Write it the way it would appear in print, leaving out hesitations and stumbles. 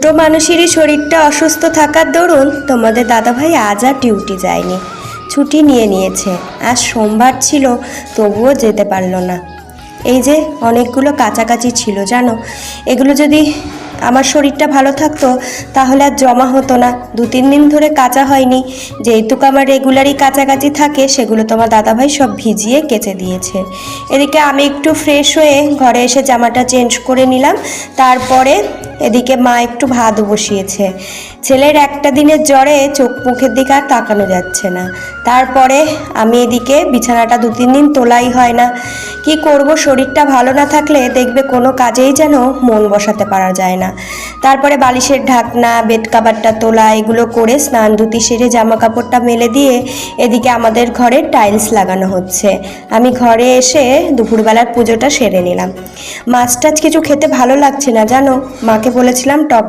দুটো মানুষেরই শরীরটা অসুস্থ থাকার দরুন তোমাদের দাদাভাই আজ আর ডিউটি যায়নি, ছুটি নিয়ে নিয়েছে। আজ সোমবার ছিল, তবুও যেতে পারলো না। এই যে অনেকগুলো কাছাকাছি ছিল জানো, এগুলো যদি আমার শরীরটা ভালো থাকতো তাহলে আর জমা হতো না। 2-3 দিন ধরে কাচা হয়নি, যেহেতুক আমার রেগুলারই কাছাকাছি থাকে সেগুলো তোমার দাদাভাই সব ভিজিয়ে কেচে দিয়েছে। এদিকে আমি একটু ফ্রেশ হয়ে ঘরে এসে জামাটা চেঞ্জ করে নিলাম। তারপরে এদিকে মা একটু ভাত বসিয়েছে। ছেলের একটা দিনের জ্বরে চোখ মুখের দিকে আর তাকানো যাচ্ছে না। তারপরে আমি এদিকে বিছানাটা 2-3 দিন তোলাই হয় না। কি করব, শরীরটা ভালো না থাকলে দেখবে কোনো কাজেই যেন মন বসাতে পারা যায় না। তারপরে বালিশের ঢাকনা, বেড কাভারটা তোলা, এগুলো করে স্নান ধুতি সেরে জামা কাপড়টা মেলে দিয়ে এদিকে আমাদের ঘরে টাইলস লাগানো হচ্ছে। আমি ঘরে এসে দুপুরবেলার পুজোটা সেরে নিলাম। মাছ টাছ কিছু খেতে ভালো লাগছে না জানো, মাকে বলেছিলাম টক